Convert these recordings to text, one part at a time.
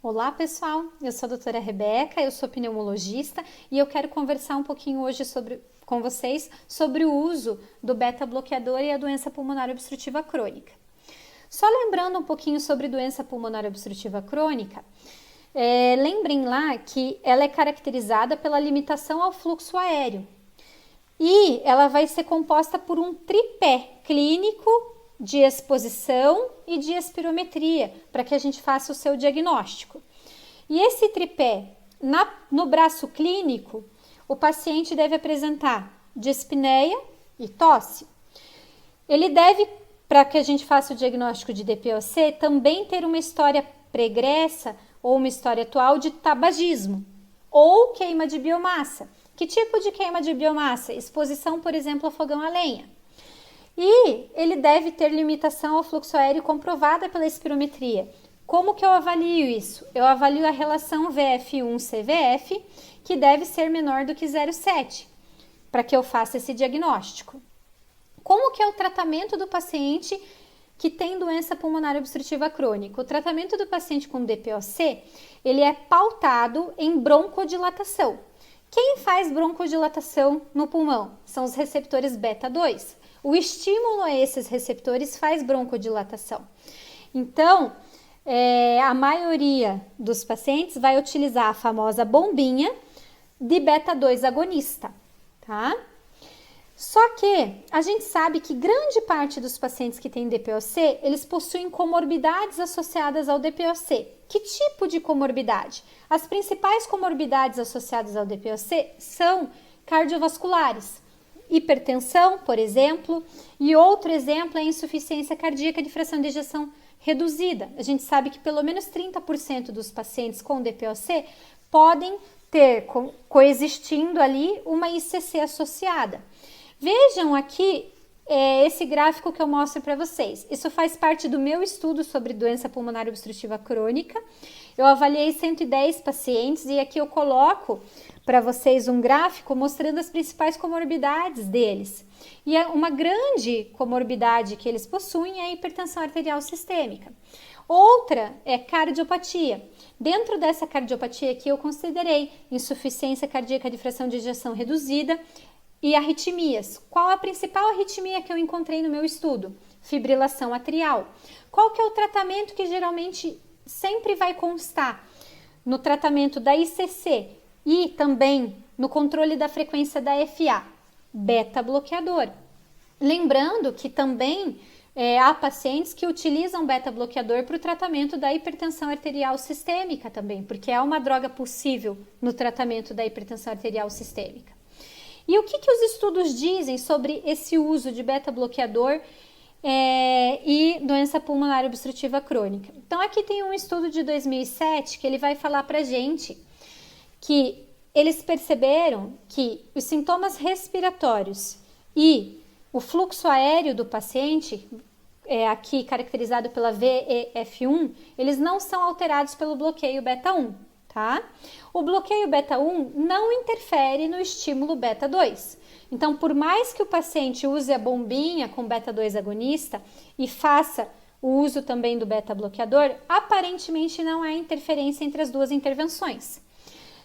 Olá pessoal, eu sou a doutora Rebeca, eu sou pneumologista e eu quero conversar um pouquinho hoje com vocês sobre o uso do beta-bloqueador e a doença pulmonar obstrutiva crônica. Só lembrando um pouquinho sobre doença pulmonar obstrutiva crônica, lembrem lá que ela é caracterizada pela limitação ao fluxo aéreo e ela vai ser composta por um tripé clínico de exposição e de espirometria, para que a gente faça o seu diagnóstico. E esse tripé, no braço clínico, o paciente deve apresentar dispneia e tosse. Ele deve, para que a gente faça o diagnóstico de DPOC, também ter uma história pregressa ou uma história atual de tabagismo ou queima de biomassa. Que tipo de queima de biomassa? Exposição, por exemplo, a fogão a lenha. E ele deve ter limitação ao fluxo aéreo comprovada pela espirometria. Como que eu avalio isso? Eu avalio a relação VF1-CVF, que deve ser menor do que 0,7, para que eu faça esse diagnóstico. Como que é o tratamento do paciente que tem doença pulmonar obstrutiva crônica? O tratamento do paciente com DPOC, ele é pautado em broncodilatação. Quem faz broncodilatação no pulmão? São os receptores beta 2. O estímulo a esses receptores faz broncodilatação. Então, a maioria dos pacientes vai utilizar a famosa bombinha de beta 2 agonista, tá? Só que a gente sabe que grande parte dos pacientes que têm DPOC, eles possuem comorbidades associadas ao DPOC. Que tipo de comorbidade? As principais comorbidades associadas ao DPOC são cardiovasculares. Hipertensão, por exemplo, e outro exemplo é a insuficiência cardíaca de fração de ejeção reduzida. A gente sabe que pelo menos 30% dos pacientes com DPOC podem ter coexistindo ali uma ICC associada. Vejam aqui esse gráfico que eu mostro para vocês. Isso faz parte do meu estudo sobre doença pulmonar obstrutiva crônica. Eu avaliei 110 pacientes e aqui eu coloco para vocês um gráfico mostrando as principais comorbidades deles. E uma grande comorbidade que eles possuem é a hipertensão arterial sistêmica. Outra é cardiopatia. Dentro dessa cardiopatia aqui eu considerei insuficiência cardíaca de fração de ejeção reduzida e arritmias. Qual a principal arritmia que eu encontrei no meu estudo? Fibrilação atrial. Qual que é o tratamento que geralmente sempre vai constar no tratamento da ICC e também no controle da frequência da FA? Beta-bloqueador. Lembrando que também há pacientes que utilizam beta-bloqueador para o tratamento da hipertensão arterial sistêmica também, porque é uma droga possível no tratamento da hipertensão arterial sistêmica. E o que os estudos dizem sobre esse uso de beta-bloqueador e doença pulmonar obstrutiva crônica? Então, aqui tem um estudo de 2007 que ele vai falar pra gente que eles perceberam que os sintomas respiratórios e o fluxo aéreo do paciente, aqui caracterizado pela VEF1, eles não são alterados pelo bloqueio beta 1. Tá? O bloqueio beta 1 não interfere no estímulo beta 2. Então, por mais que o paciente use a bombinha com beta 2 agonista e faça o uso também do beta bloqueador, aparentemente não há interferência entre as duas intervenções.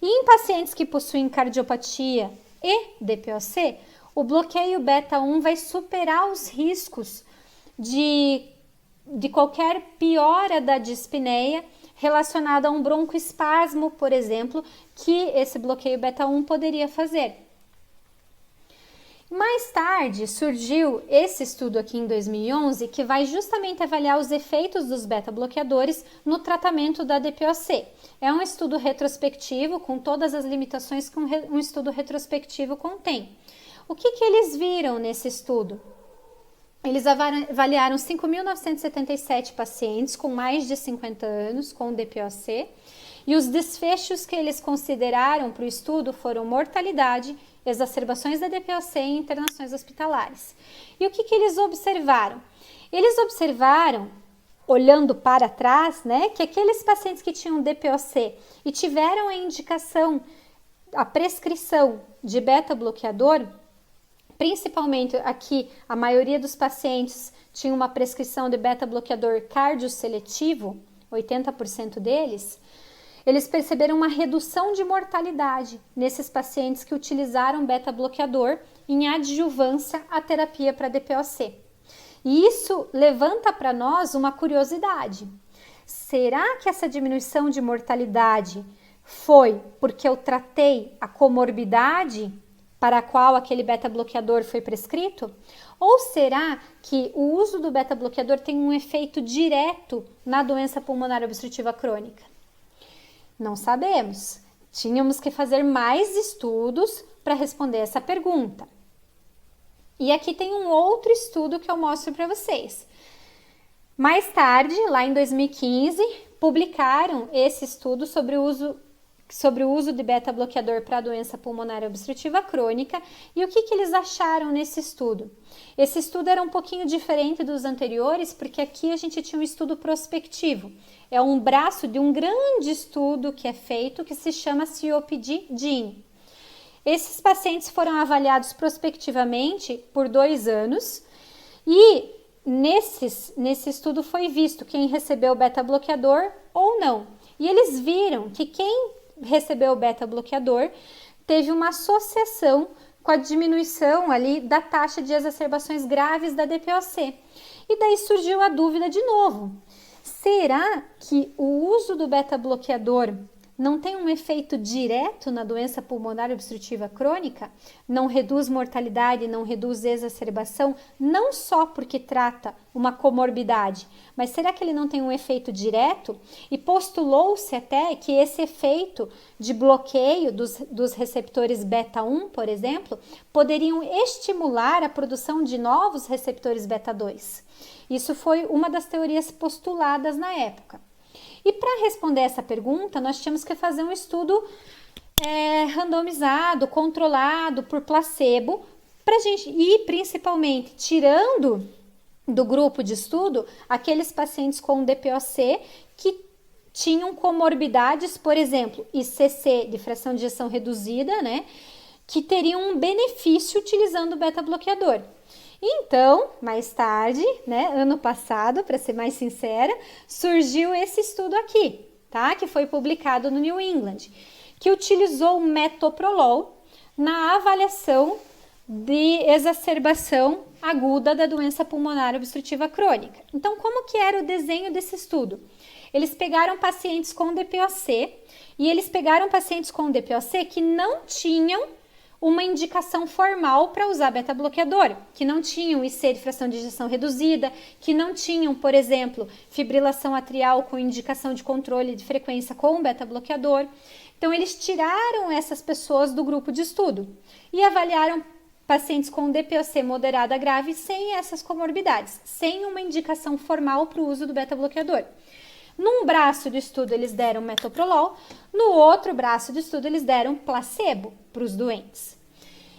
E em pacientes que possuem cardiopatia e DPOC, o bloqueio beta 1 vai superar os riscos de qualquer piora da dispneia relacionada a um broncoespasmo, por exemplo, que esse bloqueio beta 1 poderia fazer. Mais tarde surgiu esse estudo aqui em 2011 que vai justamente avaliar os efeitos dos beta-bloqueadores no tratamento da DPOC. É um estudo retrospectivo com todas as limitações que um estudo retrospectivo contém. O que eles viram nesse estudo? Eles avaliaram 5.977 pacientes com mais de 50 anos com DPOC e os desfechos que eles consideraram para o estudo foram mortalidade, exacerbações da DPOC e internações hospitalares. E o que eles observaram? Eles observaram, olhando para trás, que aqueles pacientes que tinham DPOC e tiveram a indicação, a prescrição de beta-bloqueador, principalmente aqui, a maioria dos pacientes tinha uma prescrição de beta-bloqueador cardioseletivo, 80% deles, eles perceberam uma redução de mortalidade nesses pacientes que utilizaram beta-bloqueador em adjuvância à terapia para DPOC. E isso levanta para nós uma curiosidade. Será que essa diminuição de mortalidade foi porque eu tratei a comorbidade para a qual aquele beta-bloqueador foi prescrito? Ou será que o uso do beta-bloqueador tem um efeito direto na doença pulmonar obstrutiva crônica? Não sabemos. Tínhamos que fazer mais estudos para responder essa pergunta. E aqui tem um outro estudo que eu mostro para vocês. Mais tarde, lá em 2015, publicaram esse estudo sobre o uso de beta-bloqueador para a doença pulmonar obstrutiva crônica. E o que eles acharam nesse estudo? Esse estudo era um pouquinho diferente dos anteriores, porque aqui a gente tinha um estudo prospectivo. É um braço de um grande estudo que é feito, que se chama COPD-GYN. Esses pacientes foram avaliados prospectivamente por 2 anos e nesse estudo foi visto quem recebeu beta-bloqueador ou não. E eles viram que quem recebeu o beta-bloqueador teve uma associação com a diminuição ali da taxa de exacerbações graves da DPOC. E daí surgiu a dúvida de novo. Será que o uso do beta-bloqueador não tem um efeito direto na doença pulmonar obstrutiva crônica? Não reduz mortalidade, não reduz exacerbação, não só porque trata uma comorbidade, mas será que ele não tem um efeito direto? E postulou-se até que esse efeito de bloqueio dos receptores beta-1, por exemplo, poderiam estimular a produção de novos receptores beta-2. Isso foi uma das teorias postuladas na época. E para responder essa pergunta, nós tínhamos que fazer um estudo randomizado, controlado por placebo, para gente, e principalmente tirando do grupo de estudo aqueles pacientes com DPOC que tinham comorbidades, por exemplo, ICC de fração de ejeção reduzida, né, que teriam um benefício utilizando o beta-bloqueador. Então, mais tarde, né, ano passado, para ser mais sincera, surgiu esse estudo aqui, tá? Que foi publicado no New England, que utilizou o metoprolol na avaliação de exacerbação aguda da doença pulmonar obstrutiva crônica. Então, como que era o desenho desse estudo? Eles pegaram pacientes com DPOC e eles pegaram pacientes com DPOC que não tinham uma indicação formal para usar beta-bloqueador, que não tinham IC de fração de ejeção reduzida, que não tinham, por exemplo, fibrilação atrial com indicação de controle de frequência com beta-bloqueador. Então, eles tiraram essas pessoas do grupo de estudo e avaliaram pacientes com DPOC moderada grave sem essas comorbidades, sem uma indicação formal para o uso do beta-bloqueador. Num braço do estudo eles deram metoprolol, no outro braço do estudo eles deram placebo para os doentes.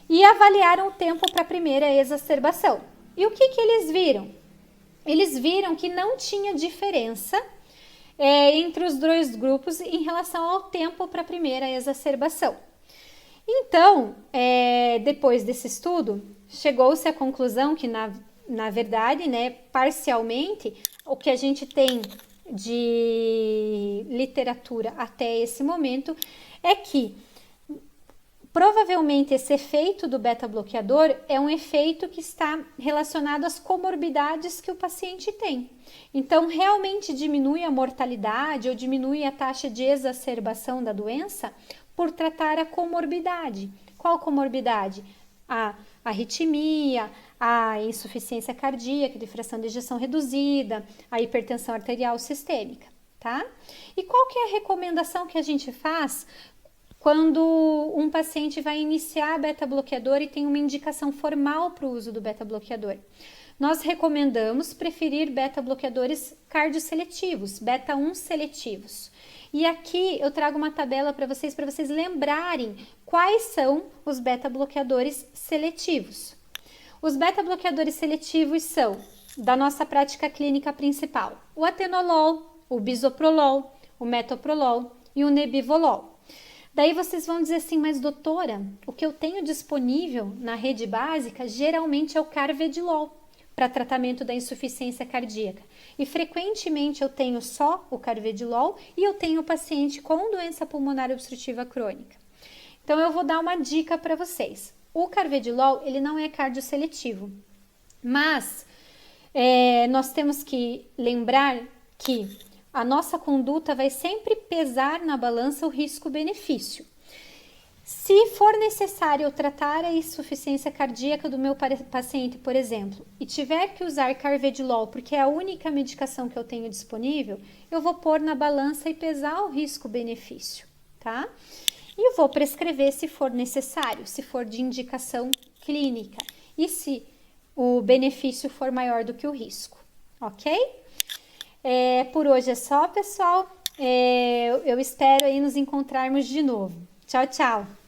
E avaliaram o tempo para a primeira exacerbação. E o que eles viram? Eles viram que não tinha diferença entre os dois grupos em relação ao tempo para a primeira exacerbação. Então, depois desse estudo, chegou-se à conclusão que, na verdade, né, parcialmente, o que a gente tem de literatura até esse momento é que provavelmente esse efeito do beta-bloqueador é um efeito que está relacionado às comorbidades que o paciente tem. Então, realmente diminui a mortalidade ou diminui a taxa de exacerbação da doença por tratar a comorbidade. Qual comorbidade? A arritmia, a insuficiência cardíaca de fração de ejeção reduzida, a hipertensão arterial sistêmica, tá? E qual que é a recomendação que a gente faz quando um paciente vai iniciar beta-bloqueador e tem uma indicação formal para o uso do beta-bloqueador? Nós recomendamos preferir beta-bloqueadores cardioseletivos, beta-1 seletivos. E aqui eu trago uma tabela para vocês lembrarem quais são os beta-bloqueadores seletivos. Os beta-bloqueadores seletivos são, da nossa prática clínica principal, o atenolol, o bisoprolol, o metoprolol e o nebivolol. Daí vocês vão dizer assim, mas doutora, o que eu tenho disponível na rede básica geralmente é o carvedilol. para tratamento da insuficiência cardíaca. E frequentemente eu tenho só o carvedilol e eu tenho paciente com doença pulmonar obstrutiva crônica. Então eu vou dar uma dica para vocês. O carvedilol, ele não é cardioseletivo, mas nós temos que lembrar que a nossa conduta vai sempre pesar na balança o risco-benefício. Se for necessário eu tratar a insuficiência cardíaca do meu paciente, por exemplo, e tiver que usar carvedilol, porque é a única medicação que eu tenho disponível, eu vou pôr na balança e pesar o risco-benefício, tá? E vou prescrever se for necessário, se for de indicação clínica e se o benefício for maior do que o risco, ok? Por hoje é só, pessoal. Eu espero aí nos encontrarmos de novo. Tchau, tchau!